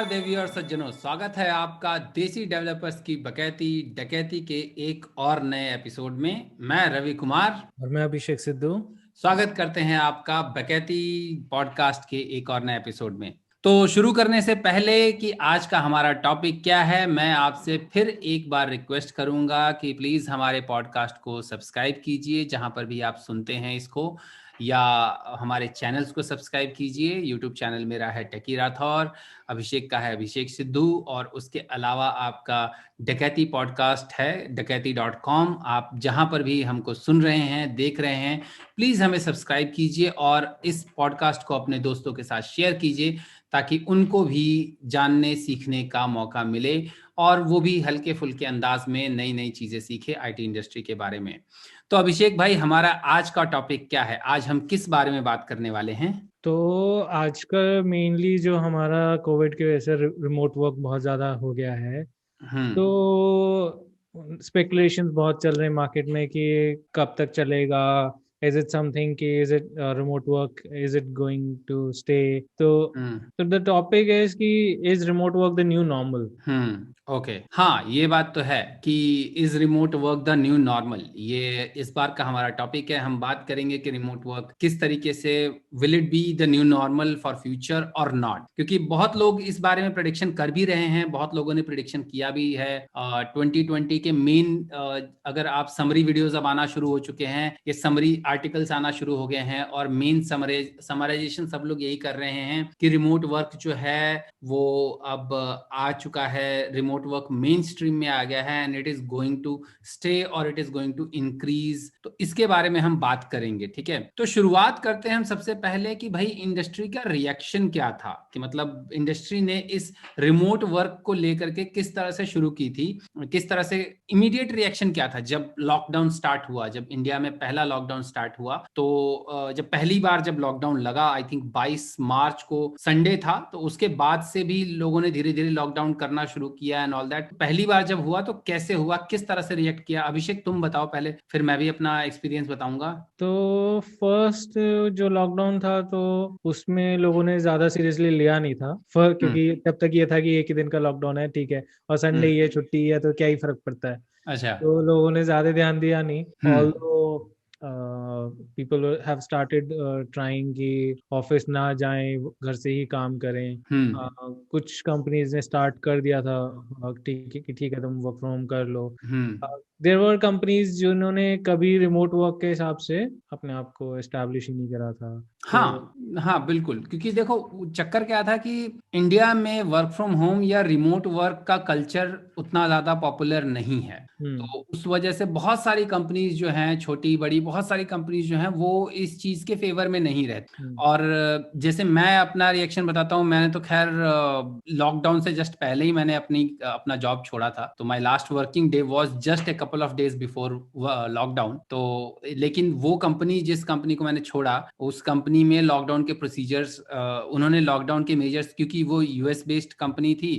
देवी और सज्जनों, स्वागत है आपका देसी डेवलपर्स की बकैती डकैती के एक और नए एपिसोड में। मैं रवि कुमार और मैं अभिषेक सिद्धू। स्वागत करते हैं आपका बकैती पॉडकास्ट के एक और नए एपिसोड में। तो शुरू करने से पहले कि आज का हमारा टॉपिक क्या है, मैं आपसे फिर एक बार रिक्वेस्ट करूंगा कि प्लीज़ हमारे पॉडकास्ट को सब्सक्राइब कीजिए जहां पर भी आप सुनते हैं इसको, या हमारे चैनल्स को सब्सक्राइब कीजिए। यूट्यूब चैनल मेरा है टेकी राठौर, अभिषेक का है अभिषेक सिद्धू, और उसके अलावा आपका डकैती पॉडकास्ट है डकैती.com। आप जहां पर भी हमको सुन रहे हैं, देख रहे हैं, प्लीज़ हमें सब्सक्राइब कीजिए और इस पॉडकास्ट को अपने दोस्तों के साथ शेयर कीजिए ताकि उनको भी जानने सीखने का मौका मिले और वो भी हल्के फुल्के अंदाज में नई नई चीज़ें सीखे आईटी इंडस्ट्री के बारे में। तो अभिषेक भाई, हमारा आज का टॉपिक क्या है? आज हम किस बारे में बात करने वाले हैं? तो आजकल मेनली जो हमारा कोविड की वजह से रिमोट वर्क बहुत ज़्यादा हो गया है। तो हम्म। स्पेकुलेशंस बहुत चल रहे हैं मार्केट में कि कब तक चलेगा। इज इट समथिंग कि is it remote work, is it going to stay? तो द टॉपिक इज कि is remote work the new normal? Okay, हाँ, ये बात तो है कि is remote work the new normal, ये इस बार का हमारा टॉपिक है। हम बात करेंगे कि रिमोट वर्क किस तरीके से will it be the new normal for future और नॉट, क्योंकि बहुत लोग इस बारे में प्रेडिक्शन कर भी रहे हैं, बहुत लोगों ने प्रेडिक्शन किया भी है। 2020 के मेन अगर आप समरी वीडियोज अब आना शुरू हो चुके हैं, ये समरी आर्टिकल्स आना शुरू हो गए हैं और मेन समराइजेशन सब लोग यही कर रहे हैं कि रिमोट वर्क जो है वो अब आ चुका है, रिमोट वर्क मेन स्ट्रीम में आ गया है and it is going to stay और it is going to increase. तो इसके बारे में हम बात करेंगे, ठीक है। तो शुरुआत करते हैं हम सबसे पहले कि भाई इंडस्ट्री का रिएक्शन क्या था, कि मतलब इंडस्ट्री ने इस रिमोट वर्क को लेकर के किस तरह से शुरू की थी, किस तरह से इमीडिएट रिएक्शन क्या था जब लॉकडाउन स्टार्ट हुआ, जब इंडिया में पहला लॉकडाउन स्टार्ट हुआ। तो जब पहली बार जब लॉकडाउन लगा, आई थिंक 22 मार्च को संडे था, तो उसके बाद से भी लोगों ने धीरे धीरे लॉकडाउन करना शुरू किया एंड ऑल दैट। पहली बार जब हुआ तो कैसे हुआ, किस तरह से रिएक्ट किया? अभिषेक तुम बताओ पहले, फिर मैं भी अपना एक्सपीरियंस बताऊंगा। तो फर्स्ट जो लॉकडाउन था तो उसमें लोगों ने ज्यादा सीरियसली लिया नहीं था, क्योंकि तब तक ये था कि एक ही दिन का लॉकडाउन है, ठीक है, और संडे ये छुट्टी है तो क्या ही फर्क पड़ता है। अच्छा। तो लोगों ने ज्यादा ध्यान दिया नहीं। Hmm. Although people have started trying कि ऑफिस ना जाएं, घर से ही काम करें। हम्म। कुछ कंपनीज ने स्टार्ट कर दिया था ठीक है कि ठीक है तुम वर्क फ्रॉम होम कर लो। हम्म। देयर वर कंपनीज जिन्होंने कभी रिमोट वर्क के हिसाब से अपने आप को एस्टैब्लिश ही नहीं करा था। तो हाँ हाँ, बिल्कुल, क्योंकि देखो चक्कर क्या था कि इंडिया में वर्क फ्रॉम होम या रिमोट वर्क का कल्चर उतना ज़्यादा पॉपुलर नहीं है। हम्म तो उस वजह से बहुत सारी कंपनीज जो हैं, छोटी बड़ी बहुत सारी कंपनीज जो हैं, वो इस चीज़ के फेवर में नहीं रहती। हम्म और जैसे मैं अपना रिएक्शन बताता हूँ, मैंने तो खैर लॉकडाउन से जस्ट पहले ही मैंने अपना जॉब छोड़ा था। तो my last working day was just a couple of days before lockdown. तो लेकिन वो कंपनी, जिस कंपनी को मैंने छोड़ा, उस कंपनी में लॉकडाउन के प्रोसीजर्स, उन्होंने लॉकडाउन के मेजर्स, क्योंकि वो यूएस बेस्ड कंपनी थी,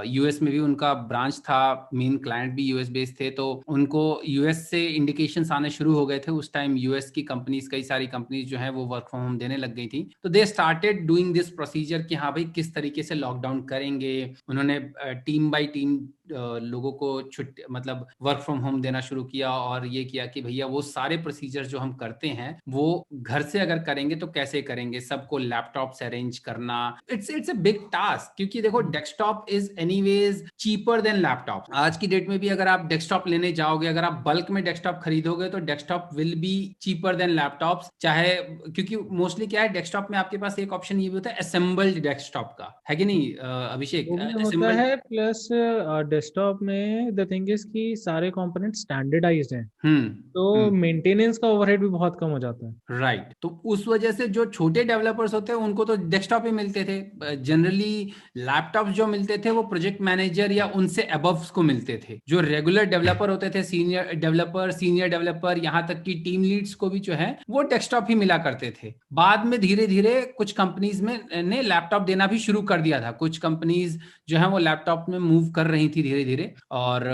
यूएस में भी उनका ब्रांच था, मेन क्लाइंट भी यूएस बेस्ड थे, तो उनको यूएस से इंडिकेशंस आने शुरू हो गए थे। उस टाइम यूएस की कंपनीज, कई सारी कंपनीज जो है वो वर्क फ्रॉम होम देने लग गई थी। तो they started doing this procedure कि हाँ भाई किस तरीके से लॉकडाउन करेंगे। उन्होंने टीम बाय टीम लोगों को छुट्टी, मतलब वर्क फ्रॉम होम देना शुरू किया और ये किया कि भैया वो सारे प्रोसीजर जो हम करते हैं वो घर से अगर करेंगे तो कैसे करेंगे, सबको लैपटॉप से अरेंज करना। इट्स अ बिग टास्क, क्योंकि देखो desktop is anyways cheaper than laptop. आज की डेट में भी अगर आप डेस्कटॉप लेने जाओगे, अगर आप बल्क में डेस्कटॉप खरीदोगे तो desktop will be cheaper than laptop, चाहे, क्योंकि मोस्टली क्या है, डेस्कटॉप में आपके पास एक ऑप्शन ये भी होता है असेंबल्ड डेस्कटॉप का, है कि नहीं अभिषेक? वो भी होता असेंबल्ड। है, प्लस डेस्कटॉप में द थिंग इज कि सारे कंपोनेंट स्टैंडर्डाइज्ड हैं, हम्म। तो हम्म। मेंटेनेंस का ओवरहेड भी बहुत कम हो जाता है। राइट। तो उस वजह से जो छोटे डेवलपर्स होते हैं उनको तो डेस्कटॉप ही मिलते थे जनरली। लैपटॉप जो मिलते थे वो प्रोजेक्ट मैनेजर या उनसे अबव्स को मिलते थे। जो रेगुलर डेवलपर होते थे, सीनियर डेवलपर, यहाँ तक कि टीम लीड्स को भी जो है वो डेस्कटॉप ही मिला करते थे। बाद में धीरे धीरे कुछ कंपनीज में ने लैपटॉप देना भी शुरू कर दिया था। कुछ कंपनीज जो है वो लैपटॉप में मूव कर रही थी धीरे धीरे, और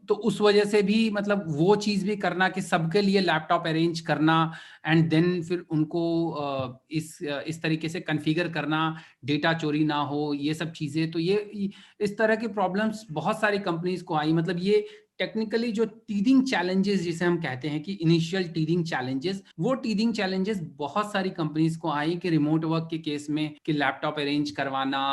तो उस वजह से भी मतलब वो चीज भी करना कि सबके लिए लैपटॉप अरेंज करना, एंड देन फिर उनको इस तरीके से कॉन्फ़िगर करना, डेटा चोरी ना हो, ये सब चीजें, तो ये इस तरह की प्रॉब्लम्स बहुत सारी कंपनीज को आई। मतलब ये टेक्निकली जो टीदिंग चैलेंजेस जिसे हम कहते हैं कि इनिशियल टीदिंग चैलेंजेस, वो टीदिंग चैलेंजेस बहुत सारी कंपनीज को आई कि रिमोट वर्क के केस में कि लैपटॉप अरेंज करवाना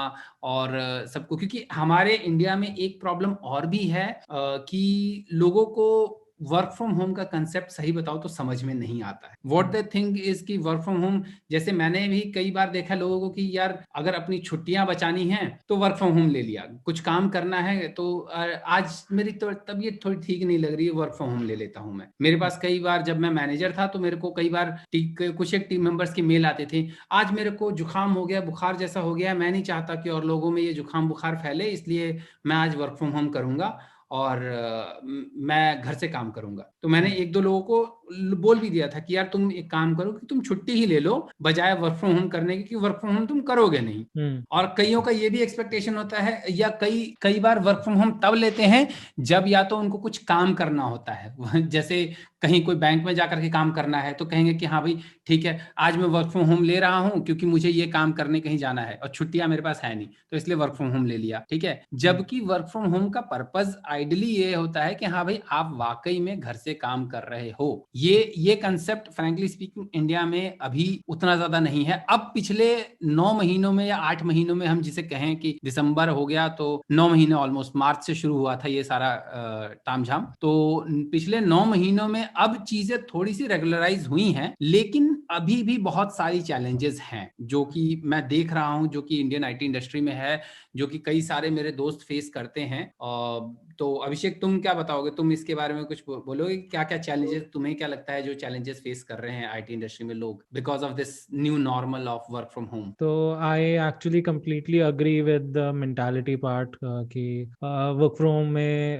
और सबको, क्योंकि हमारे इंडिया में एक प्रॉब्लम और भी है कि लोगों को वर्क फ्रॉम होम का कंसेप्ट सही बताओ तो समझ में नहीं आता है। व्हाट दे थिंक इज कि वर्क फ्रॉम होम, जैसे मैंने भी कई बार देखा लोगों को कि यार अगर अपनी छुट्टियां बचानी हैं तो वर्क फ्रॉम होम ले लिया, कुछ काम करना है तो आज मेरी तो तबीयत थोड़ी ठीक नहीं लग रही है, वर्क फ्रॉम होम ले लेता हूं मैं। मेरे पास कई बार जब मैं मैनेजर था तो मेरे को कई बार कुछ एक टीम मेंबर्स के मेल आते थे, आज मेरे को जुकाम हो गया, बुखार जैसा हो गया, मैं नहीं चाहता कि और लोगों में ये जुकाम बुखार फैले, इसलिए मैं आज वर्क फ्रॉम होम करूंगा और मैं घर से काम करूंगा। तो मैंने एक दो लोगों को बोल भी दिया था कि यार तुम एक काम करो कि तुम छुट्टी ही ले लो बजाय वर्क फ्रॉम होम करने की, वर्क फ्रॉम होम तुम करोगे नहीं। और कईयों का ये भी एक्सपेक्टेशन होता है, या कई बार वर्क फ्रॉम होम तब लेते हैं जब या तो उनको कुछ काम करना होता है जैसे कहीं कोई बैंक में जाकर के काम करना है तो कहेंगे कि हाँ भाई ठीक है, आज मैं वर्क फ्रॉम होम ले रहा हूं क्योंकि मुझे ये काम करने कहीं जाना है और छुट्टियां मेरे पास है नहीं, तो इसलिए वर्क फ्रॉम होम ले लिया, ठीक है। जबकि वर्क फ्रॉम होम का पर्पस आइडियली ये होता है कि हाँ भाई आप वाकई में घर से काम कर रहे हो। ये कंसेप्ट फ्रैंकली स्पीकिंग इंडिया में अभी उतना ज्यादा नहीं है। अब पिछले 9 महीनों में या 8 महीनों में हम जिसे कहें कि दिसंबर हो गया तो 9 महीने ऑलमोस्ट, मार्च से शुरू हुआ था ये सारा तामझाम, तो पिछले 9 महीनों में अब चीजें थोड़ी सी रेगुलराइज हुई हैं, लेकिन अभी भी बहुत सारी चैलेंजेस हैं जो कि मैं देख रहा हूं, जो कि इंडियन आईटी इंडस्ट्री में है, जो कि कई सारे मेरे दोस्त फेस करते हैं। तो अभिषेक तुम क्या बताओगे, तुम इसके बारे में कुछ बोलोगे, क्या क्या चैलेंजेस, तुम्हें क्या लगता है जो चैलेंजेस फेस कर रहे हैं आईटी इंडस्ट्री में लोग because of this new normal of work from home? तो I actually completely agree with the mentality part कि वर्क फ्रॉम होम में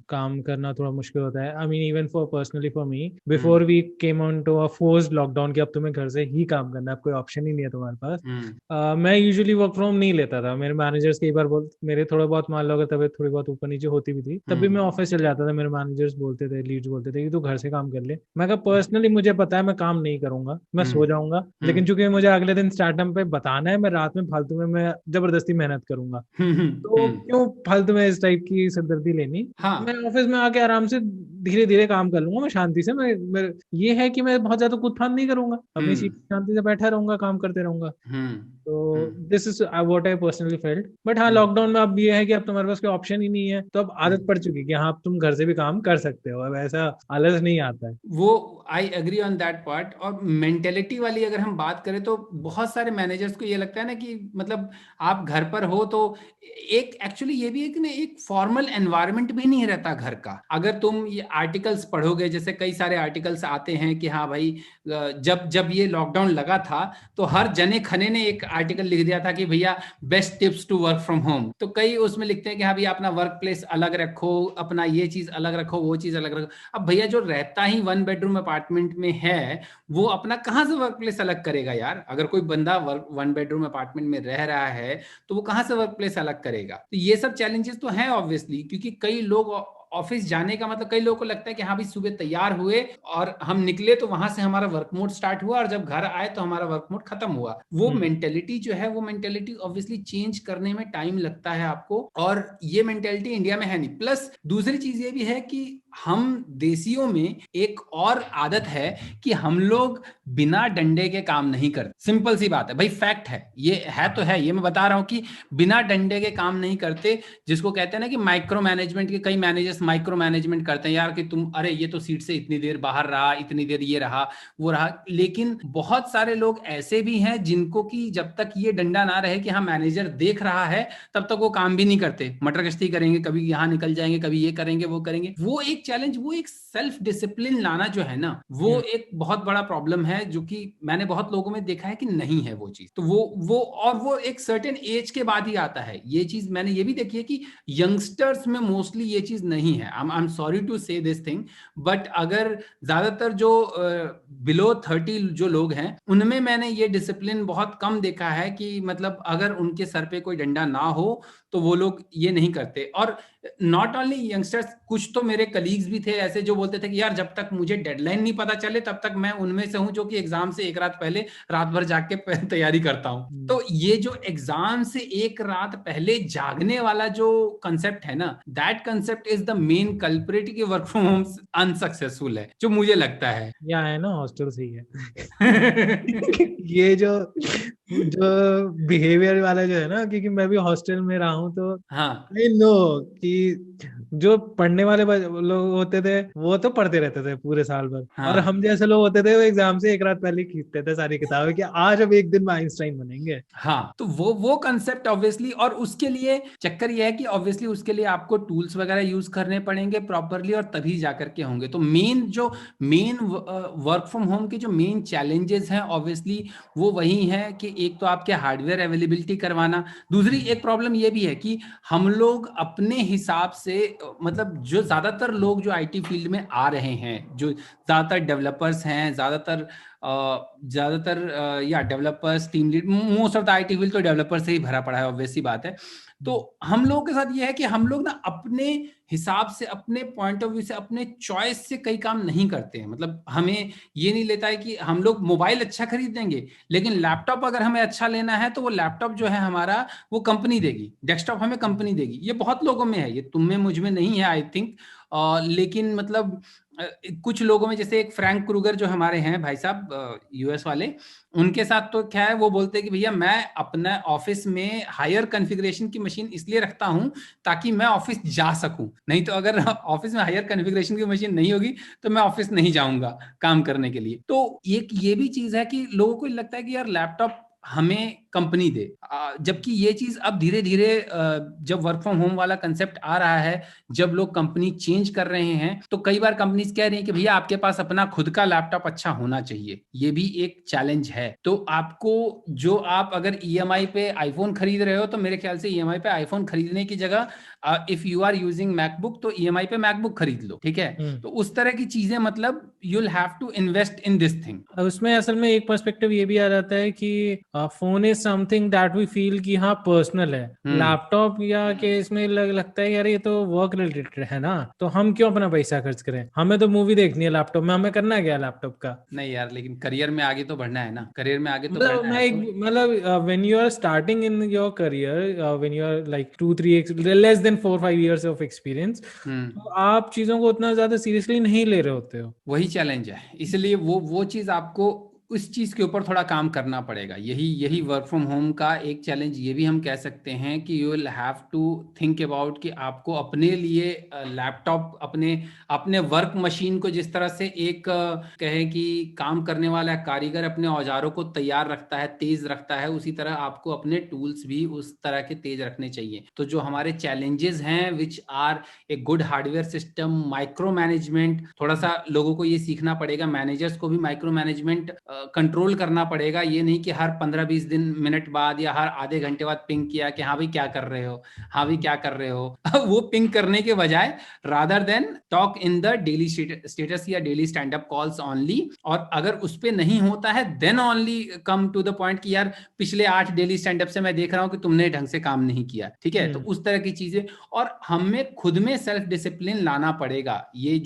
काम करना थोड़ा मुश्किल होता है। I mean even for personally for me before we came on to a forced lockdown कि अब तुम्हें घर से ही काम करना है, अब कोई ऑप्शन ही नहीं है तुम्हारे पास। मैं यूजुअली वर्क फ्रॉम नहीं लेता था। मेरे मैनेजर्स कई बार मेरे थोड़ा बहुत मान लो अगर तबीयत थोड़ी बहुत ऊपर नीचे होती भी थी तब भी मैं ऑफिस चल जाता था। मेरे मैनेजर्स बोलते थे, लीड्स बोलते थे कि तू घर से काम कर ले। मैं कहा पर्सनली मुझे पता है मैं काम नहीं करूंगा, मैं सो जाऊंगा, लेकिन चूंकि मुझे अगले दिन स्टार्टअप पे बताना है, मैं रात में फालतू में मैं जबरदस्ती मेहनत करूंगा। तो क्यों फालतू में इस टाइप की सिरदर्दी लेनी। हाँ। मैं ऑफिस में आके आराम से धीरे धीरे काम कर लूंगा, मैं शांति से। मैं ये है कि मैं बहुत ज्यादा कूद फान नहीं करूंगा, अपनी सीट शांति से बैठा रहूंगा, काम करते रहूंगा। तो this is what I personally felt. But हाँ, लॉकडाउन में अब ये है कि अब तुम्हारे पास कोई ऑप्शन ही नहीं है, तो अब आदत पड़ चुकी है कि हाँ तुम घर से भी काम कर सकते हो, अब ऐसा आलस नहीं आता है। वो I agree on that part. और मेंटेलिटी वाली अगर हम बात करें तो बहुत सारे मैनेजर्स को ये लगता है ना कि मतलब आप घर पर हो तो एक एक्चुअली ये भी है कि ना एक फॉर्मल एनवायरनमेंट भी नहीं रहता घर का। अगर तुम ये आर्टिकल्स पढ़ोगे, जैसे कई सारे आर्टिकल्स आते हैं कि हाँ भाई जब जब ये लॉकडाउन लगा था तो हर जने खने ने एक आर्टिकल लिख दिया था कि भैया best tips to work from home. तो कई उसमें लिखते हैं कि हाँ भैया अपना वर्क प्लेस अलग रखो, अपना ये चीज अलग रखो, वो चीज अलग रखो। अब भैया जो रहता ही 1 बेडरूम अपार्टमेंट में है वो अपना कहाँ से वर्क प्लेस अलग करेगा यार? अगर कोई बंदा 1 बेडरूम अपार्टमेंट में रह रहा है तो वो कहाँ से वर्क प्लेस अलग करेगा? तो ये सब चैलेंजेस तो हैं ऑब्वियसली, क्योंकि कई लोग ऑफिस जाने का मतलब, कई लोगों को लगता है कि हाँ भाई सुबह तैयार हुए और हम निकले तो वहां से हमारा वर्क मोड स्टार्ट हुआ और जब घर आए तो हमारा वर्क मोड खत्म हुआ। वो मेंटेलिटी जो है, वो मेंटेलिटी ऑब्वियसली चेंज करने में टाइम लगता है आपको, और ये मेंटेलिटी इंडिया में है नहीं। प्लस दूसरी चीज ये भी है कि हम देसियों में एक और आदत है कि हम लोग बिना डंडे के काम नहीं करते। सिंपल सी बात है भाई, फैक्ट है, ये है तो है, ये मैं बता रहा हूं कि बिना डंडे के काम नहीं करते। जिसको कहते हैं ना कि माइक्रो मैनेजमेंट के, कई मैनेजर्स माइक्रो मैनेजमेंट करते हैं यार कि तुम अरे ये तो सीट से इतनी देर बाहर रहा, इतनी देर ये रहा वो रहा। लेकिन बहुत सारे लोग ऐसे भी हैं जिनको कि जब तक ये डंडा ना रहे कि हाँ मैनेजर देख रहा है तब तक वो काम भी नहीं करते, मटर गश्ती करेंगे, कभी यहाँ निकल जाएंगे, कभी ये करेंगे वो करेंगे। वो एक चैलेंज, वो एक सेल्फ डिसिप्लिन लाना जो है ना, वो एक बहुत बड़ा प्रॉब्लम है, जो कि मैंने बहुत लोगों में देखा है कि नहीं है वो चीज। तो वो एक सर्टेन एज के बाद ही आता है। ये चीज मैंने ये भी देखी है कि यंगस्टर्स में मोस्टली ये चीज नहीं है। आई एम सॉरी टू से दिस थिंग, बट अगर ज्यादातर जो बिलो 30 जो लोग हैं, उनमें मैंने ये डिसिप्लिन बहुत कम देखा है कि मतलब अगर उनके सर पे कोई डंडा ना हो तो वो लोग ये नहीं करते। और नॉट ओनली यंगस्टर्स, कुछ तो मेरे कलीग्स भी थे ऐसे जो बोलते थे कि यार जब तक मुझे डेडलाइन नहीं पता चले तब तक मैं उनमें से हूं जो कि एग्जाम से एक रात पहले रात भर जाग के तैयारी करता हूं। तो ये जो एग्जाम से एक रात पहले जागने वाला जो कंसेप्ट है ना, that concept is the main culprit कि वर्क फ्रॉम होम अनसक्सेसफुल है, जो मुझे लगता है। या है ना, हॉस्टल सही है। ये जो बिहेवियर वाला जो है ना, क्योंकि मैं भी हॉस्टल में रहा हूँ, तो हाँ, आई नो कि जो पढ़ने वाले लोग होते थे वो तो पढ़ते रहते थे पूरे साल भर, हाँ, और हम जैसे लोग होते थे वो एग्जाम से एक रात पहले खींचते थे सारी किताबें कि आज हम एक दिन में आइंस्टाइन बनेंगे। हाँ। तो वो कंसेप्ट ऑब्वियसली, और उसके लिए चक्कर ये है कि ऑब्वियसली उसके लिए आपको टूल्स वगैरह यूज करने पड़ेंगे प्रॉपरली, और तभी जाकर के होंगे। तो मेन वर्क फ्रॉम होम के जो मेन चैलेंजेस हैं ऑब्वियसली वो वही है कि एक तो आपके हार्डवेयर अवेलेबिलिटी करवाना। दूसरी एक प्रॉब्लम ये भी है कि हम लोग अपने हिसाब से मतलब जो ज्यादातर लोग जो आईटी फील्ड में आ रहे हैं, जो ज्यादातर डेवलपर्स हैं, ज्यादातर या developers, team lead, most of the IT field तो डेवलपर से ही भरा पड़ा है, ऑब्वियस सी बात है। तो हम लोगों के साथ ये है कि हम लोग ना अपने हिसाब से, अपने पॉइंट ऑफ व्यू से, अपने चॉइस से कई काम नहीं करते हैं। मतलब हमें ये नहीं लेता है कि हम लोग मोबाइल अच्छा खरीद देंगे, लेकिन लैपटॉप अगर हमें अच्छा लेना है तो वो लैपटॉप जो है हमारा, वो कंपनी देगी, डेस्कटॉप हमें कंपनी देगी। ये बहुत लोगों में है, ये तुम में मुझ में नहीं है आई थिंक। लेकिन मतलब कुछ लोगों में, जैसे एक फ्रैंक क्रूगर जो हमारे हैं भाई साहब यूएस वाले, उनके साथ तो क्या है, वो बोलते हैं कि भैया मैं अपना ऑफिस में हायर कॉन्फ़िगरेशन की मशीन इसलिए रखता हूं ताकि मैं ऑफिस जा सकूं, नहीं तो अगर ऑफिस में हायर कॉन्फ़िगरेशन की मशीन नहीं होगी तो मैं ऑफिस नहीं जाऊंगा काम करने के लिए। तो एक ये भी चीज है कि लोगों को लगता है कि यार लैपटॉप हमें कंपनी दे, जबकि ये चीज अब धीरे धीरे जब वर्क फ्रॉम होम वाला कंसेप्ट आ रहा है, जब लोग कंपनी चेंज कर रहे हैं, तो कई बार कंपनीज कह रही हैं कि भैया आपके पास अपना खुद का लैपटॉप अच्छा होना चाहिए। ये भी एक चैलेंज है। तो आपको, जो आप अगर ईएमआई पे आईफोन खरीद रहे हो, तो मेरे ख्याल से ईएमआई पे आईफोन खरीदने की जगह if you are using MacBook तो ईएमआई पे मैकबुक खरीद लो, ठीक है। तो उस तरह की चीजें, मतलब you will have to invest in this thing. उसमें असल में एक पर्सपेक्टिव ये भी आ जाता है कि phone is something that we feel कि हाँ पर्सनल है। लैपटॉप या केस में लगता है यार ये तो वर्क रिलेटेड है ना, तो हम क्यों अपना पैसा खर्च करें, हमें तो मूवी देखनी है लैपटॉप में, हमें करना क्या लैपटॉप का। नहीं यार, लेकिन करियर में आगे तो बढ़ना है ना, करियर में आगे तो बढ़ना है। मतलब when you are starting in your career, when you are like 2-3 less than 4-5 years of experience, तो आप चीजों को उतना ज्यादा सीरियसली नहीं ले रहे होते हो। वही चैलेंज है, इसलिए वो चीज आपको उस चीज के ऊपर थोड़ा काम करना पड़ेगा। यही वर्क फ्रॉम होम का एक चैलेंज ये भी हम कह सकते हैं कि you will have to think about कि आपको अपने लिए लैपटॉप, अपने अपने वर्क मशीन को जिस तरह से एक कहें कि काम करने वाला कारीगर अपने औजारों को तैयार रखता है, तेज रखता है, उसी तरह आपको अपने टूल्स भी उस तरह के तेज रखने चाहिए। तो जो हमारे चैलेंजेस हैं which are a good hardware system, micro management, थोड़ा सा लोगों को ये सीखना पड़ेगा, मैनेजर्स को भी माइक्रो मैनेजमेंट कंट्रोल करना पड़ेगा। ये नहीं कि हर 15-20 मिनट बाद या हर आधे घंटे बाद पिंग किया कि हाँ भाई क्या कर रहे हो, हाँ भाई क्या कर रहे हो। वो पिंग करने के बजाय rather than talk in the daily status या daily stand up calls only, और अगर उस पे नहीं होता है then only come to the point कि यार पिछले 8 डेली स्टैंड अप से मैं देख रहा हूं कि तुमने ढंग से काम नहीं किया, ठीक है। तो उस तरह की चीजें, और हमें खुद में सेल्फ डिसिप्लिन लाना पड़ेगा। ये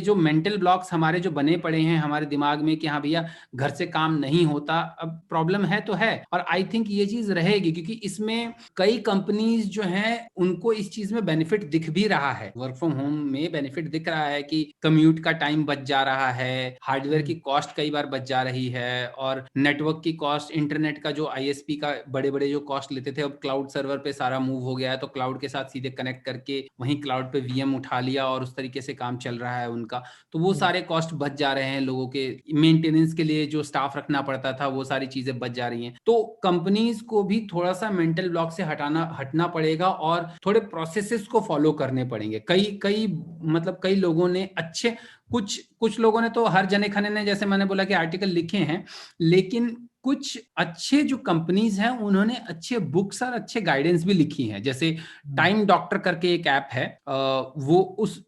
जो मेंटल ब्लॉक्स हमारे जो बने पड़े हैं हमारे दिमाग में कि हाँ भैया घर से काम नहीं होता, अब प्रॉब्लम है तो है, और आई थिंक ये चीज रहेगी, क्योंकि इसमें कई कंपनीज जो हैं उनको इस चीज में बेनिफिट दिख भी रहा है। वर्क फ्रॉम होम में बेनिफिट दिख रहा है कि कम्यूट का टाइम बच जा रहा है, हार्डवेयर की कॉस्ट कई बार बच जा रही है, और नेटवर्क की कॉस्ट, इंटरनेट का जो आईएसपी का बड़े बड़े जो कॉस्ट लेते थे, अब क्लाउड सर्वर पे सारा मूव हो गया है, तो क्लाउड के साथ सीधे कनेक्ट करके वहीं क्लाउड पे वीएम उठा लिया और उस तरीके से काम चल रहा है उनका। तो वो सारे कॉस्ट बच जा रहे हैं लोगों के, मेंटेनेंस के लिए जो स्टाफ रखना पड़ता था वो सारी चीजें बच जा रही हैं। तो कंपनीज को भी थोड़ा सा मेंटल ब्लॉक से हटना पड़ेगा और थोड़े प्रोसेसेस को फॉलो करने पड़ेंगे। कई लोगों ने अच्छे, कुछ लोगों ने तो हर जने खने ने, जैसे मैंने बोला कि आर्टिकल लिखे हैं, लेकिन कुछ अच्छे जो कंपनीज हैं उन्होंने अच्छे बुक्स और अच्छे गाइडेंस भी लिखी हैं। जैसे टाइम डॉक्टर करके एक ऐप है, वो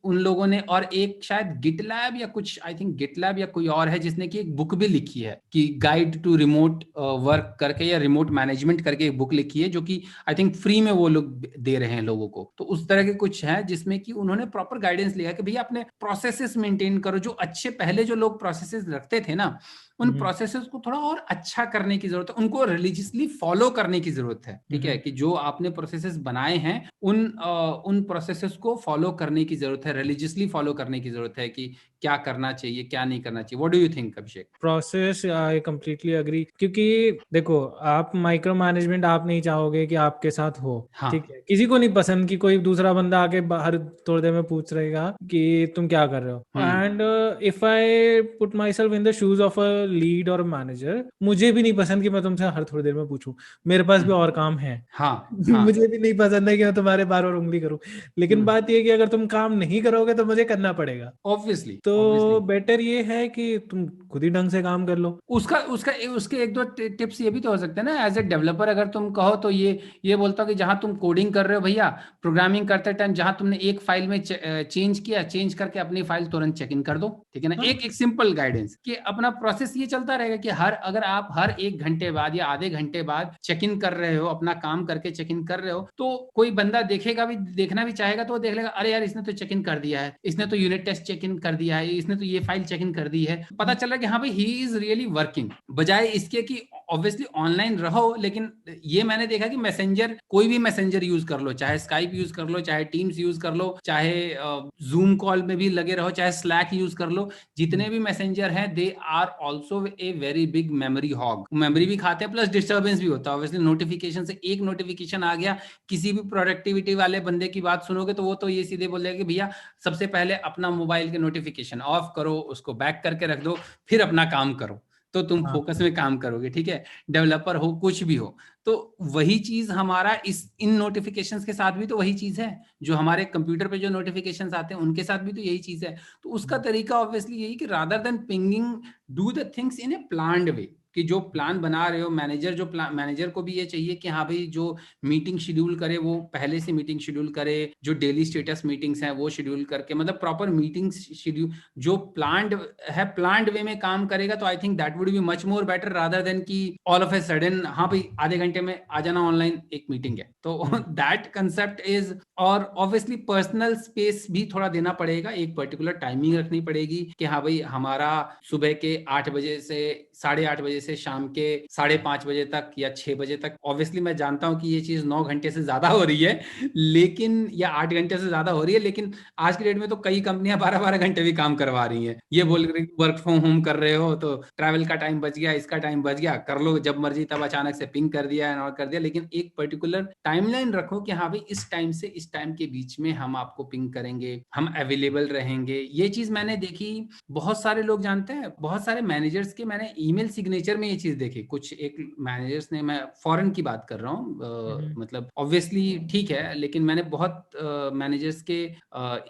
उन लोगों ने, और एक शायद गिटलैब या कुछ, आई थिंक गिटलैब या कोई और है जिसने की एक बुक भी लिखी है कि गाइड टू रिमोट वर्क करके या रिमोट मैनेजमेंट करके एक बुक लिखी है, जो कि आई थिंक फ्री में वो लोग दे रहे हैं लोगों को। तो उस तरह के कुछ है जिसमें कि उन्होंने प्रॉपर गाइडेंस लिया कि भैया अपने प्रोसेसेस मेंटेन करो। जो अच्छे पहले जो लोग प्रोसेसेस रखते थे ना, उन प्रोसेसेस को थोड़ा और अच्छा करने की जरूरत है, उनको रिलीजियसली फॉलो करने की जरूरत है। ठीक है, कि जो आपने प्रोसेसेस बनाए हैं उन प्रोसेसेस को फॉलो करने की जरूरत है, रिलीजियसली फॉलो करने की जरूरत है कि क्या करना चाहिए क्या नहीं करना चाहिए। What do you think Abhishek? Process, I completely agree, क्योंकि देखो, आप माइक्रो मैनेजमेंट आप नहीं चाहोगे कि आपके साथ हो। हाँ। ठीक है, किसी को नहीं पसंद कि कोई दूसरा बंदा आके हर थोड़ी देर में पूछ रहेगा कि तुम क्या कर रहे हो। And if I put my self in the shoes of a lead और मैनेजर, मुझे भी नहीं पसंद कि मैं तुमसे हर थोड़ी देर में पूछूं, मेरे पास भी और काम है। हाँ, हाँ। मुझे भी नहीं पसंद है कि मैं तुम्हारे बार बार उंगली करूं, लेकिन बात ये कि अगर तुम काम नहीं करोगे तो मुझे करना पड़ेगा। ऑब्वियसली तो बेटर ये है कि तुम खुद ही ढंग से काम कर लो। उसके एक दो टिप्स ये भी तो हो सकते हैं ना, एज ए डेवलपर अगर तुम कहो तो ये बोलता हूँ कि जहां तुम कोडिंग कर रहे हो भैया, प्रोग्रामिंग करते टाइम जहां तुमने एक फाइल में चेंज करके अपनी फाइल तुरंत चेक इन कर दो। ठीक है ना। एक सिंपल गाइडेंस कि अपना प्रोसेस ये चलता रहेगा कि अगर आप हर 1 घंटे बाद या आधे घंटे बाद चेक इन कर रहे हो, अपना काम करके चेक इन कर रहे हो, तो कोई बंदा देखना भी चाहेगा तो वो देख लेगा, अरे यार इसने तो चेक इन कर दिया है, इसने तो यूनिट टेस्ट चेक इन कर दिया है, इसने तो ये फाइल चेक इन कर दी है। पता चल रहा है कि हाँ भाई ही इज रियली वर्किंग, बजाय इसके कि ऑब्वियसली ऑनलाइन रहो, लेकिन ये मैंने देखा कि मैसेंजर, कोई भी मैसेंजर यूज कर लो, चाहे स्काइप यूज कर लो, चाहे टीम्स यूज कर लो, चाहे जूम कॉल में भी लगे रहो, चाहे स्लैक यूज कर लो, जितने भी मैसेंजर हैं they are also a very big memory hog. Memory भी खाते हैं प्लस डिस्टर्बेंस भी होता है। ऑब्वियसली नोटिफिकेशन से एक नोटिफिकेशन आ गया, किसी भी प्रोडक्टिविटी वाले बंदे की बात सुनोगे तो वो तो ये सीधे बोलेगा कि भैया सबसे पहले अपना मोबाइल के नोटिफिकेशन ऑफ करो, उसको बैक करके रख दो, फिर अपना काम करो, तो तुम फोकस में काम करोगे। ठीक है, डेवलपर हो कुछ भी हो। तो वही चीज हमारा इन नोटिफिकेशंस के साथ भी तो वही चीज है, जो हमारे कंप्यूटर पे जो नोटिफिकेशंस आते हैं उनके साथ भी तो यही चीज है। तो उसका तरीका ऑब्वियसली यही कि rather than pinging, do the things in a planned way. कि जो प्लान बना रहे हो, मैनेजर को भी ये चाहिए कि हाँ भाई जो मीटिंग शेड्यूल करे वो पहले से मीटिंग शेड्यूल करे, जो डेली स्टेटस मीटिंग्स हैं वो शेड्यूल करके, मतलब प्रॉपर मीटिंग शेड्यूल जो प्लान्ड वे में काम करेगा, तो I think that would be much more better rather than कि ऑल ऑफ ए सडन हाँ भाई आधे घंटे में आ जाना, ऑनलाइन एक मीटिंग है। तो दैट कंसेप्ट इज, और ऑब्वियसली पर्सनल स्पेस भी थोड़ा देना पड़ेगा, एक पर्टिकुलर टाइमिंग रखनी पड़ेगी कि हाँ भाई हमारा सुबह के 8 बजे से 8:30 बजे से शाम के 5:30 बजे तक या 6 बजे तक। ऑब्वियसली मैं जानता हूं कि ये चीज 9 घंटे से ज्यादा हो रही है, लेकिन या 8 घंटे से ज्यादा हो रही है, लेकिन आज की डेट में तो कई कंपनियां 12-12 घंटे भी काम करवा रही हैं। ये बोल रही वर्क फ्रॉम होम कर रहे हो तो ट्रैवल का टाइम बच गया, इसका टाइम बच गया, कर लो जब मर्जी, तब अचानक से पिंग कर दिया और कर दिया। लेकिन एक पर्टिकुलर टाइमलाइन रखो कि हाँ भाई इस टाइम से इस टाइम के बीच में हम आपको पिंग करेंगे, हम अवेलेबल रहेंगे। ये चीज मैंने देखी, बहुत सारे लोग जानते हैं, बहुत सारे मैनेजर्स के मैंने ईमेल सिग्नेचर में ये चीज देखी। कुछ एक मैनेजर्स ने, मैं फॉरेन की बात कर रहा हूँ, मतलब ऑब्वियसली ठीक है, लेकिन मैंने बहुत मैनेजर्स के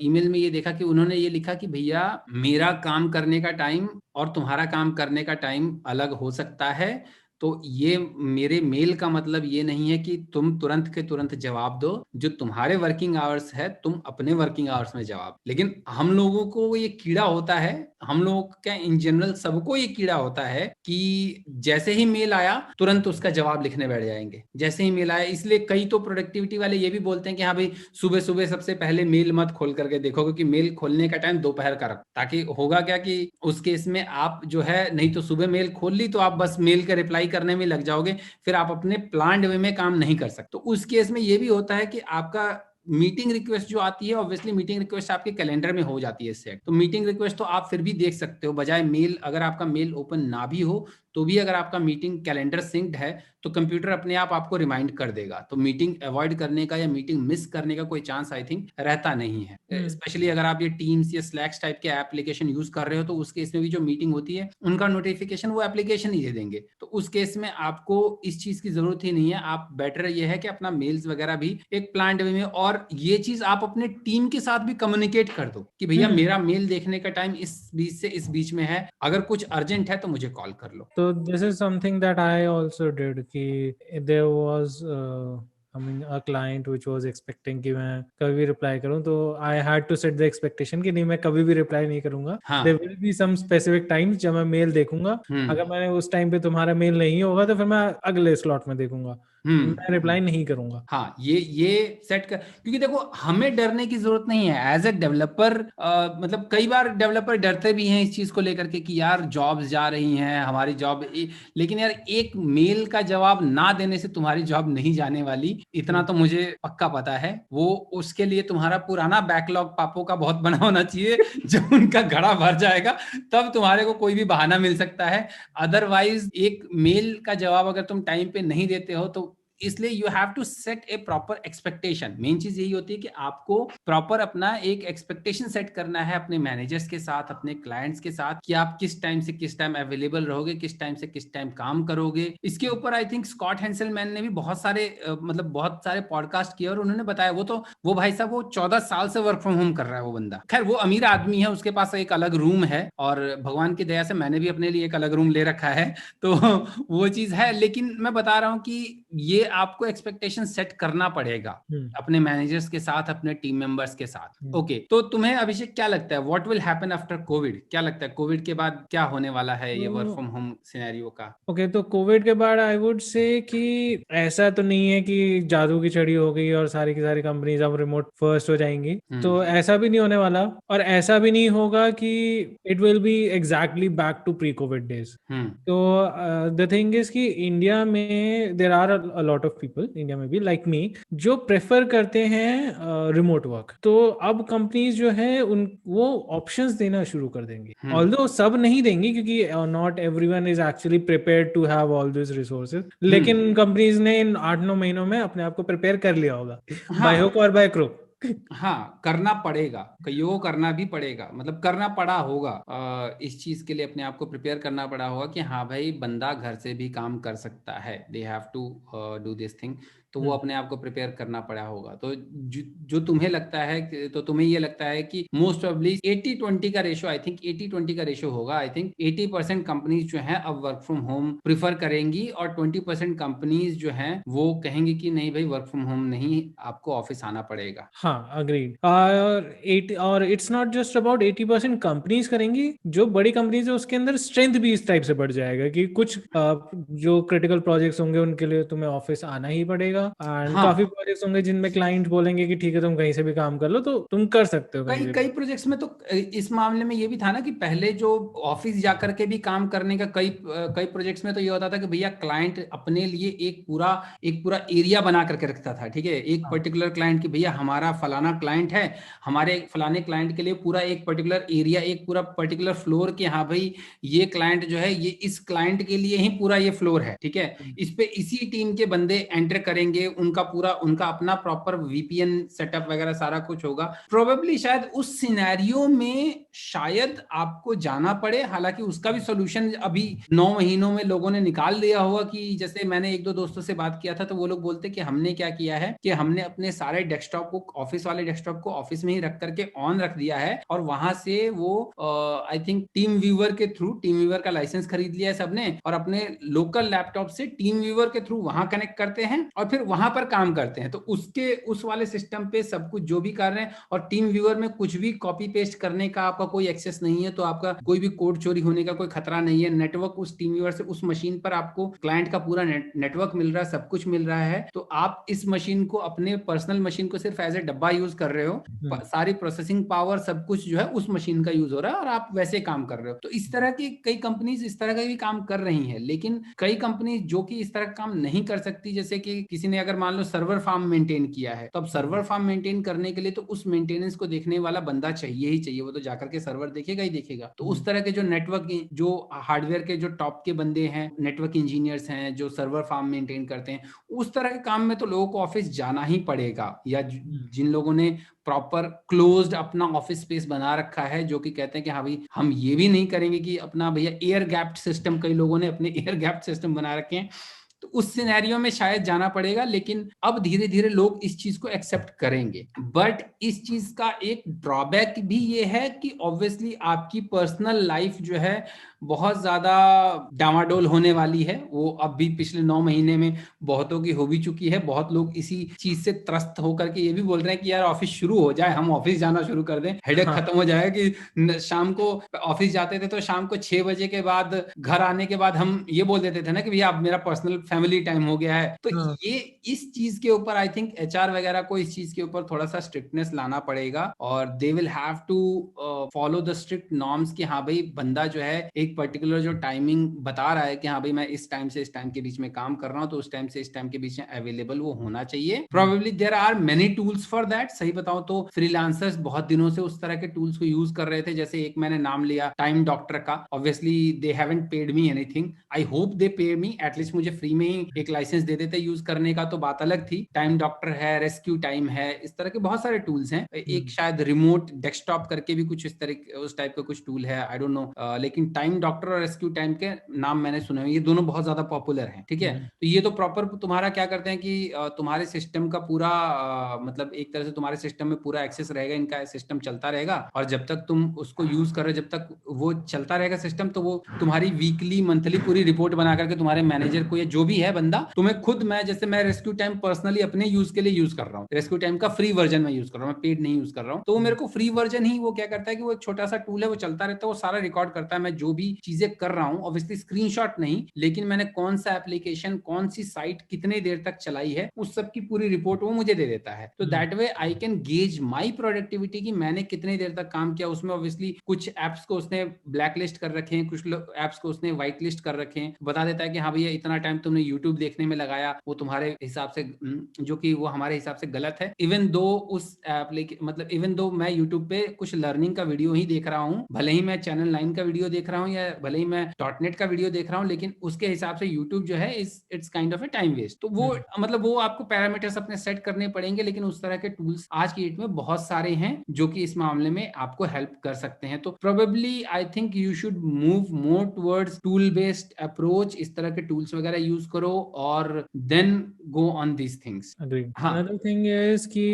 ईमेल में ये देखा कि उन्होंने ये लिखा कि भैया मेरा काम करने का टाइम और तुम्हारा काम करने का टाइम अलग हो सकता है, तो ये मेरे मेल का मतलब ये नहीं है कि तुम तुरंत के तुरंत जवाब दो, जो तुम्हारे वर्किंग आवर्स है तुम अपने वर्किंग आवर्स में जवाब। लेकिन हम लोगों को ये कीड़ा होता है, हम लोगों का इन जनरल सबको ये कीड़ा होता है कि जैसे ही मेल आया तुरंत उसका जवाब लिखने बैठ जाएंगे, जैसे ही मेल आया। इसलिए कई तो प्रोडक्टिविटी वाले ये भी बोलते हैं कि हाँ भाई सुबह सुबह सबसे पहले मेल मत खोल करके देखो, क्योंकि मेल खोलने का टाइम दोपहर का रखो, ताकि होगा क्या कि उस केस में आप जो है, नहीं तो सुबह मेल खोल ली तो आप बस मेल का रिप्लाई करने में लग जाओगे, फिर आप अपने प्लान्ड वे में काम नहीं कर सकते। तो उस केस में ये भी होता है कि आपका मीटिंग रिक्वेस्ट जो आती है, ऑब्वियसली मीटिंग रिक्वेस्ट आपके कैलेंडर में हो जाती है सेट, तो मीटिंग रिक्वेस्ट तो आप फिर भी देख सकते हो, बजाय मेल, अगर आपका मेल ओपन ना भी हो तो भी अगर आपका मीटिंग कैलेंडर सिंक्ड है तो कंप्यूटर अपने आप आपको रिमाइंड कर देगा। तो मीटिंग अवॉइड करने का या मीटिंग मिस करने का कोई चांस आई थिंक रहता नहीं है। स्पेशली अगर आप ये टीम्स या स्लैक्स टाइप के एप्लीकेशन यूज कर रहे हो तो उस केस में भी जो मीटिंग होती है उनका नोटिफिकेशन वो एप्लीकेशन ही दे देंगे। तो उस केस में आपको इस चीज की जरूरत ही नहीं है। आप बेटर ये है कि अपना मेल्स वगैरह भी एक प्लान्ड वे में, और ये चीज आप अपने टीम के साथ भी कम्युनिकेट कर दो कि भैया मेरा मेल देखने का टाइम इस बीच से इस बीच में है, अगर कुछ अर्जेंट है तो मुझे कॉल कर लो। तो this is something that I also did कि there was I mean a client which was expecting कि मैं कभी भी रिप्लाई करूं, तो I had to set the expectation कि नहीं मैं कभी भी रिप्लाई नहीं करूंगा। हाँ। There will be some specific times जब मैं मेल देखूंगा, अगर मैंने उस टाइम पे तुम्हारा मेल नहीं होगा तो फिर मैं अगले स्लॉट में देखूंगा, मैं रिप्लाई नहीं करूंगा। हाँ, ये सेट कर, क्योंकि देखो हमें डरने की जरूरत नहीं है एज ए डेवलपर। मतलब कई बार डेवलपर डरते भी हैं इस चीज को लेकर के कि यार जॉब्स जा रही हैं हमारी जॉब, लेकिन यार एक मेल का जवाब ना देने से तुम्हारी जॉब नहीं जाने वाली, इतना तो मुझे पक्का पता है। वो उसके लिए तुम्हारा पुराना बैकलॉग पापों का बहुत बना होना चाहिए जब उनका घड़ा भर जाएगा तब तुम्हारे को कोई भी बहाना मिल सकता है। अदरवाइज एक मेल का जवाब अगर तुम टाइम पे नहीं देते हो तो इसलिए you have to set a proper expectation. मेन चीज यही होती है कि आपको प्रॉपर अपना एक एक्सपेक्टेशन सेट करना है अपने मैनेजर्स के साथ, अपने क्लाइंट्स के साथ, कि आप किस टाइम से किस टाइम अवेलेबल रहोगे, किस टाइम से किस टाइम काम करोगे। इसके ऊपर आई थिंक स्कॉट हेंसेलमैन ने भी बहुत सारे मतलब बहुत सारे पॉडकास्ट किए और उन्होंने बताया। वो भाई साहब वो 14 साल से वर्क फ्रॉम होम कर रहा है वो बंदा। खैर वो अमीर आदमी है, उसके पास एक अलग रूम है और भगवान की दया से मैंने भी अपने लिए एक अलग रूम ले रखा है, तो वो चीज है। लेकिन मैं बता रहा हूँ कि ये आपको एक्सपेक्टेशन सेट करना पड़ेगा अपने मैनेजर्स के साथ, अपने टीम मेंबर्स के साथ। ओके, तो तुम्हें अभिषेक क्या लगता है, what will happen after Covid? क्या लगता है कोविड के बाद क्या होने वाला है ये वर्क फ्रॉम होम सिनेरियो का? ओके, तो कोविड के बाद आई वुड से कि ऐसा तो नहीं है कि जादू की छड़ी हो गई और सारी की सारी कंपनीज अब रिमोट फर्स्ट हो जाएंगी, तो ऐसा भी नहीं होने वाला। और ऐसा भी नहीं होगा कि it will be exactly back to pre covid days. तो द थिंग इज कि इंडिया में there are a lot of people, India में भी लाइक मी, जो प्रेफर करते हैं रिमोट वर्क। तो अब कंपनीज जो है उन वो ऑप्शंस देना शुरू कर देंगी, ऑल्दो सब नहीं देंगी क्योंकि not everyone is actually prepared to have all this resources, लेकिन कंपनीज ने इन 8-9 महीनों में अपने आप को प्रिपेयर कर लिया होगा, बाय हुक और बाय क्रुक। हाँ, करना पड़ेगा, कईयों को करना भी पड़ेगा, मतलब करना पड़ा होगा। इस चीज के लिए अपने आप को प्रिपेयर करना पड़ा होगा कि हाँ भाई बंदा घर से भी काम कर सकता है, they have to do this thing. तो वो अपने आप को प्रिपेयर करना पड़ा होगा। तो जो तुम्हें लगता है, तो तुम्हें ये लगता है कि मोस्ट ऑफली 80-20 का रेशो, आई थिंक 80-20 का रेशो होगा। आई थिंक 80% कंपनीज जो हैं अब वर्क फ्रॉम होम प्रिफर करेंगी और 20% कंपनीज जो हैं वो कहेंगी कि नहीं भाई वर्क फ्रॉम होम नहीं, आपको ऑफिस आना पड़ेगा। हाँ, अग्रीड। और it's not just about 80% companies करेंगी, जो बड़ी कंपनीज है उसके अंदर स्ट्रेंथ भी इस टाइप से बढ़ जाएगा कि कुछ जो क्रिटिकल प्रोजेक्ट्स होंगे उनके लिए तुम्हें ऑफिस आना ही पड़ेगा। एंड काफी प्रोजेक्ट्स होंगे जिनमें क्लाइंट बोलेंगे कि ठीक है तुम कहीं से भी काम कर लो, तो तुम कर सकते हो। कई प्रोजेक्ट्स में तो इस मामले में ये भी था ना कि पहले जो ऑफिस जाकर के भी काम करने का कई प्रोजेक्ट्स में तो ये होता था कि भैया क्लाइंट अपने लिए एक पूरा एरिया बना करके रखता था। ठीक है, एक पर्टिकुलर क्लाइंट की भैया हमारा फलाना क्लाइंट है, हमारे फलाने क्लाइंट के लिए पूरा एक पर्टिकुलर एरिया, एक पूरा पर्टिकुलर फ्लोर के, हाँ भाई ये क्लाइंट जो है ये इस क्लाइंट के लिए ही पूरा ये फ्लोर है। ठीक है, इस पे इसी टीम के बंदे एंटर करेंगे, उनका अपना प्रॉपर वीपीएन सेटअप वगैरह सारा कुछ होगा। प्रोबेबली शायद उस सिनेरियो में शायद आपको जाना पड़े, हालांकि उसका भी सॉल्यूशन अभी 9 महीनों में लोगों ने निकाल दिया होगा। कि जैसे मैंने 1-2 दोस्तों से बात किया था तो वो लोग बोलते कि हमने क्या किया है कि हमने अपने सारे डेस्कटॉप को, ऑफिस वाले डेस्कटॉप को ऑफिस में ही रख करके ऑन रख दिया है और वहां से वो आई थिंक टीम व्यूअर के थ्रू, टीम व्यूअर का लाइसेंस खरीद लिया है सबने और अपने लोकल लैपटॉप से टीम व्यूअर के थ्रू वहां कनेक्ट करते हैं और फिर वहां पर काम करते हैं। तो उस वाले सिस्टम पे सब कुछ जो भी कर रहे हैं, और टीम व्यूअर में कुछ भी कॉपी पेस्ट करने का आपका कोई एक्सेस नहीं है, तो आपका कोई भी कोड चोरी होने का कोई खतरा नहीं है। नेटवर्क उस टीम व्यूअर से उस मशीन पर आपको क्लाइंट का पूरा नेटवर्क मिल रहा है, सब कुछ मिल रहा है। तो आप इस मशीन को, अपने पर्सनल मशीन को सिर्फ एज ए डब्बा यूज कर रहे हो, सारी प्रोसेसिंग पावर सब कुछ जो है उस मशीन का यूज हो रहा है और आप वैसे काम कर रहे हो। तो इस तरह की कई कंपनीज इस तरह का भी काम कर रही हैं, लेकिन कई कंपनीज जो कि इस तरह का काम नहीं कर सकती, जैसे कि किसी किसी ने अगर मान लो सर्वर फार्म मेंटेन किया है, तो अब सर्वर फार्म मेंटेन करने के लिए तो उस मेंटेनेंस को देखने वाला बंदा चाहिए ही चाहिए, वो तो जाकर के सर्वर देखेगा ही देखेगा। तो उस तरह के जो नेटवर्क, जो हार्डवेयर के जो टॉप के बंदे हैं, नेटवर्क इंजीनियर्स हैं जो सर्वर फार्म मेंटेन करते हैं, उस तरह के काम में तो लोगों को ऑफिस जाना ही पड़ेगा। या जिन लोगों ने प्रॉपर क्लोज्ड अपना ऑफिस स्पेस बना रखा है, जो कि कहते हैं कि हाँ भाई हम ये भी नहीं करेंगे कि अपना भैया एयर गैप्ड सिस्टम, कई लोगों ने अपने एयर गैप्ड सिस्टम बना रखे हैं, तो उस सिनेरियो में शायद जाना पड़ेगा। लेकिन अब धीरे धीरे लोग इस चीज को एक्सेप्ट करेंगे। बट इस चीज का एक ड्रॉबैक भी ये है कि ऑब्वियसली आपकी पर्सनल लाइफ जो है बहुत ज्यादा डामाडोल होने वाली है। वो अब भी पिछले 9 महीने में बहुतों की हो भी चुकी है। बहुत लोग इसी चीज से त्रस्त होकर के ये भी बोल रहे हैं कि यार ऑफिस शुरू हो जाए, हम ऑफिस जाना शुरू कर दें, हेडेक खत्म हो जाए। कि शाम को ऑफिस जाते थे तो शाम को 6 बजे के बाद घर आने के बाद हम ये बोल देते थे ना कि भैया अब मेरा पर्सनल फैमिली टाइम हो गया है। तो ये इस चीज के ऊपर आई थिंक एचआर वगैरह को इस चीज के ऊपर थोड़ा सा स्ट्रिक्टनेस लाना पड़ेगा, और they will have to follow the strict norms कि हाँ भाई बंदा जो है एक पर्टिकुलर जो टाइमिंग बता रहा है कि हाँ भाई मैं इस टाइम से इस टाइम के बीच में काम कर रहा हूँ, तो उस टाइम से इस टाइम के बीच में अवेलेबल वो होना चाहिए। Probably there are many tools for that. सही बताऊं तो फ्रीलांसर्स बहुत दिनों से उस तरह के टूल्स को यूज कर रहे थे। जैसे एक मैंने नाम लिया टाइम डॉक्टर का। Obviously they haven't paid me anything, I hope they पे मी, एटलीस्ट मुझे फ्री में ही एक लाइसेंस दे देते यूज करने का, तो बात अलग थी। टाइम डॉक्टर है, रेस्क्यू टाइम है, इस तरह के बहुत सारे टूल्स हैं। एक शायद रिमोट डेस्कटॉप करके भी कुछ इस तरह उस टाइप का कुछ टूल है, आई डोंट नो। लेकिन टाइम डॉक्टर और रेस्क्यू टाइम के नाम मैंने सुने हुए, ये दोनों बहुत ज्यादा पॉपुलर हैं। ठीक है, तो ये तो प्रॉपर तुम्हारा क्या करते हैं कि तुम्हारे सिस्टम का पूरा मतलब एक तरह से तुम्हारे सिस्टम में पूरा एक्सेस रहेगा, इनका सिस्टम चलता रहेगा, और जब तक तुम उसको यूज कर रहे हो, जब तक वो चलता रहेगा सिस्टम, तो वो तुम्हारी वीकली मंथली पूरी रिपोर्ट बना करके तुम्हारे मैनेजर को या जो भी है बंदा तुम्हें खुद, मैं जैसे मैं रेस्क्यू टाइम पर्सनली अपने यूज के लिए यूज कर रहा हूँ, रेस्क्यू टाइम का फ्री वर्जन में यूज कर रहा हूँ, मैं पेड नहीं यूज कर रहा हूँ। तो वो मेरे को फ्री वर्जन ही वो क्या करता है कि वो एक छोटा सा टूल है, वो चलता रहता है, वो सारा रिकॉर्ड करता है मैं जो भी चीजें कर रहा हूँ। ऑब्वियसली स्क्रीनशॉट नहीं, लेकिन मैंने कौन सा एप्लीकेशन, कौन सी साइट कितने देर तक चलाई है, उस सब की पूरी रिपोर्ट वो मुझे दे देता है। तो that way I can gauge my productivity कि मैंने कितने देर तक काम किया। उसमें ऑब्वियसली कुछ एप्स को उसने ब्लैक लिस्ट कर रखे हैं, कुछ एप्स को उसने व्हाइट लिस्ट कर रखे हैं। बता देता है कि हाँ भैया इतना टाइम तुमने यूट्यूब देखने में लगाया, वो तुम्हारे हिसाब से जो कि वो हमारे हिसाब से गलत है। इवन दो उस मतलब इवन दो मैं यूट्यूब पे कुछ लर्निंग का वीडियो ही देख रहा हूँ, भले ही मैं चैनल 9 का वीडियो देख रहा हूँ या भले ही मैं .NET का वीडियो देख रहा हूँ, लेकिन उसके हिसाब से यूट्यूब जो है it's kind of a time waste. तो वो मतलब वो आपको पैरामीटर्स अपने सेट करने पड़ेंगे, लेकिन उस तरह के टूल्स आज की डेट में बहुत सारे हैं जो कि इस मामले में आपको हेल्प कर सकते हैं। तो probably I think you should move more towards tool based approach. इस तरह के टूल्स वगैरह यूज करो और then go on these things. Agree. हाँ. Another thing is कि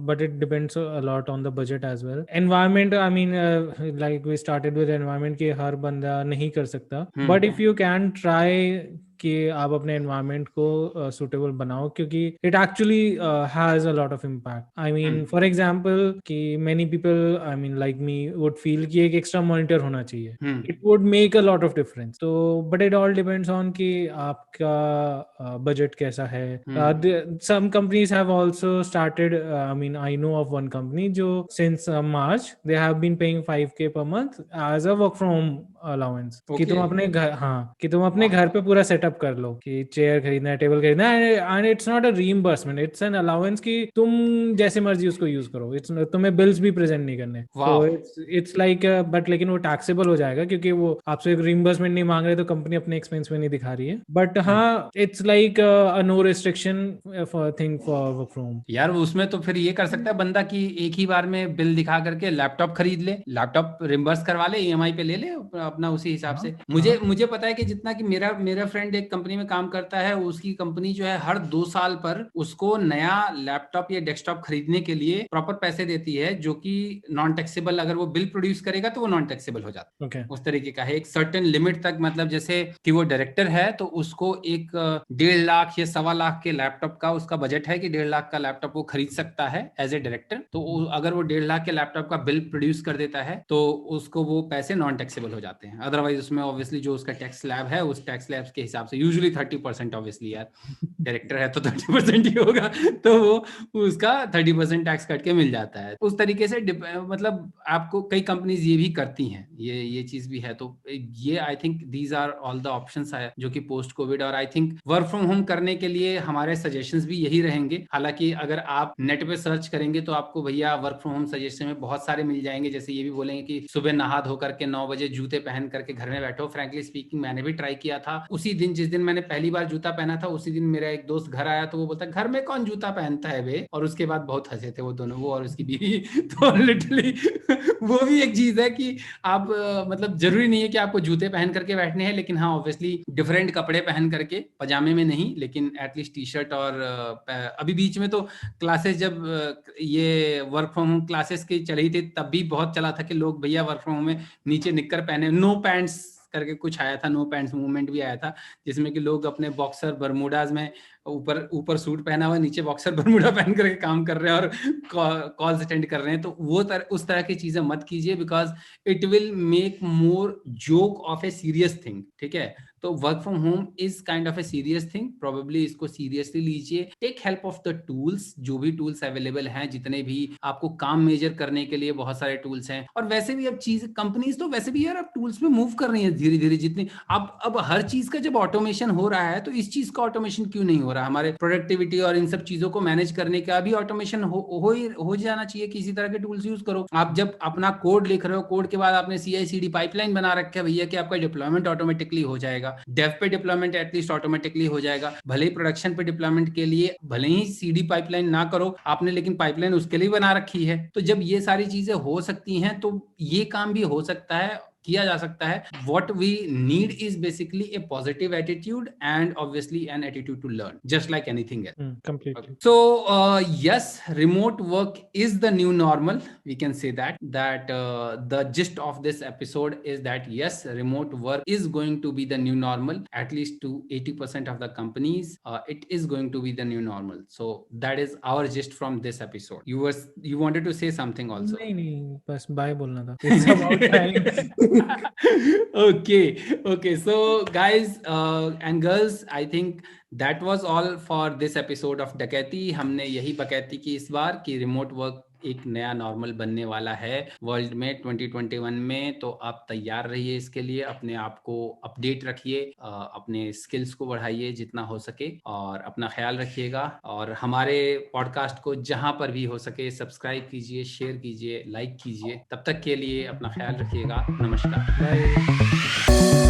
but it depends a lot on the budget as well. Environment, I mean, like we started with environment कि हर बंदा नहीं कर सकता. But if you can try कि आप अपने एनवायरनमेंट को सुटेबल बनाओ, क्योंकि it actually has a lot of impact. I mean for example कि many people, I mean like me, would feel कि एक एक्स्ट्रा मॉनिटर होना चाहिए, it would make a lot of difference. तो but it all depends on कि आपका budget कैसा है। Some companies have also started, I mean I know of one company जो since March they have been paying 5K per month as a work from home allowance कि तुम अपने घर, हाँ, कि तुम अपने घर पे पूरा सेटअप कर लो कि चेयर खरीदना है, टेबल खरीदना है, and it's not a reimbursement, it's an allowance कि तुम जैसे मर्जी उसको यूज करो, इट्स तुम्हें बिल्स भी प्रेजेंट नहीं करने। तो इट्स लाइक बट लेकिन वो टैक्सेबल हो जाएगा क्योंकि वो आपसे एक रीइंबर्समेंट नहीं मांग रहे, तो कंपनी अपने एक्सपेंस में नहीं दिखा रही है। बट हाँ, it's like a no restriction for thing for work from home. यार उसमें तो फिर ये कर सकता है बंदा कि एक ही बार में बिल दिखा करके लैपटॉप खरीद ले, लैपटॉप रिम्बर्स करवा ले, EMI पे ले ले अपना उसी हिसाब से। मुझे पता है कि जितना कि मेरा फ्रेंड एक कंपनी में काम करता है, उसकी कंपनी जो है हर 2 साल पर उसको नया लैपटॉप या डेस्कटॉप खरीदने के लिए प्रॉपर पैसे देती है, जो कि नॉन टैक्सेबल, अगर वो बिल प्रोड्यूस करेगा तो वो नॉन टैक्सेबल हो जाता है। उस तरीके का है, एक सर्टेन लिमिट तक। मतलब जैसे कि वो डायरेक्टर है तो उसको एक 1.5 लाख या 1.25 लाख के लैपटॉप का उसका बजट है कि 1.5 लाख का लैपटॉप वो खरीद सकता है एज ए डायरेक्टर। तो अगर वो 1.5 लाख के लैपटॉप का बिल प्रोड्यूस कर देता है तो उसको वो पैसे नॉन टैक्सेबल हो जाते पाते हैं, अदरवाइज उसमें ऑब्वियसली जो उसका टैक्स स्लैब है उस टैक्स स्लैब के हिसाब से यूजुअली 30% ऑब्वियसली यार डायरेक्टर है तो 30% ही होगा, तो वो उसका 30% टैक्स कट के मिल जाता है। उस तरीके से मतलब आपको कई कंपनीज ये भी करती हैं, ये चीज भी है। तो ये I think these are all the options है जो कि पोस्ट कोविड, और I think work from home करने के लिए हमारे सजेशंस भी यही रहेंगे। हालांकि अगर आप नेट पे सर्च करेंगे तो आपको भैया वर्क फ्रॉम होम सजेशन में बहुत सारे मिल जाएंगे, जैसे ये भी बोलेंगे कि सुबह नहा धो करके 9 बजे जूते पहन करके घर में बैठो। फ्रैंकली स्पीकिंग मैंने भी ट्राई किया था। उसी दिन जिस दिन मैंने पहली बार जूता पहना था उसी दिन मेरा एक दोस्त घर आया तो वो बोलता घर में कौन जूता पहनता है बे, और उसके बाद बहुत हंसे थे वो दोनों, वो और उसकी बीवी। तो लिटरली वो भी एक चीज है कि आप मतलब जरूरी नहीं है कि आपको जूते पहन करके बैठने हैं, लेकिन हाँ ऑब्वियसली डिफरेंट कपड़े पहन करके, पजामे में नहीं लेकिन एटलीस्ट टी शर्ट। और अभी बीच में तो क्लासेस जब ये वर्क फ्रॉम होम क्लासेस की चली थी तब भी बहुत चला था कि लोग भैया वर्क फ्रॉम होम में नीचे निक्कर पहने, नो पैंट्स करके कुछ आया था, नो पैंट्स मूवमेंट भी आया था, जिसमें कि लोग अपने बॉक्सर बरमूडाज में ऊपर सूट पहना हुआ नीचे बॉक्सर बरमूडा पहन करके काम कर रहे हैं और कॉल्स अटेंड कर रहे हैं। तो वो उस तरह की चीजें मत कीजिए, because it will make more joke of a serious thing. ठीक है, तो work from home is kind of a serious thing, probably इसको सीरियसली लीजिए। Take help of the tools, जो भी टूल्स अवेलेबल हैं, जितने भी आपको काम मेजर करने के लिए बहुत सारे टूल्स हैं। और वैसे भी अब चीज कंपनीज तो वैसे भी यार अब टूल्स में मूव कर रही है धीरे धीरे, जितनी अब हर चीज का जब ऑटोमेशन हो रहा है तो इस चीज का ऑटोमेशन क्यों नहीं हो रहा? हमारे प्रोडक्टिविटी और इन सब चीजों को मैनेज करने का भी ऑटोमेशन हो जाना चाहिए। किसी तरह के टूल्स यूज करो। आप जब अपना कोड लिख रहे हो, कोड के बाद आपने CI/CD पाइपलाइन बना रखा है भैया कि आपका डिप्लॉयमेंट ऑटोमेटिकली हो जाएगा, डेव पे डिप्लॉयमेंट एटलीस्ट ऑटोमेटिकली हो जाएगा। भले ही प्रोडक्शन पे डिप्लॉयमेंट के लिए भले ही CD पाइपलाइन ना करो आपने, लेकिन पाइपलाइन उसके लिए बना रखी है। तो जब ये सारी चीजें हो सकती हैं तो ये काम भी हो सकता है, किया जा सकता है। What we need is basically a positive attitude and obviously an attitude to learn, just like anything else. Completely. Okay. So yes, remote work is the new normal. We can say that the gist of this episode is that yes, remote work is going to be the new normal. At least to 80% of the companies, it is going to be the new normal. So that is our gist from this episode. You wanted to say something also? नहीं, बस bye बोलना था. It's about time. Okay, so guys and girls, I think that was all for this episode of डकैती। हमने यही बकैती की इस बार कि रिमोट वर्क एक नया नॉर्मल बनने वाला है वर्ल्ड में 2021 में। तो आप तैयार रहिए इसके लिए, अपने आप को अपडेट रखिए, अपने स्किल्स को बढ़ाइए जितना हो सके, और अपना ख्याल रखिएगा। और हमारे पॉडकास्ट को जहां पर भी हो सके सब्सक्राइब कीजिए, शेयर कीजिए, लाइक कीजिए। तब तक के लिए अपना ख्याल रखिएगा। नमस्कार। Bye.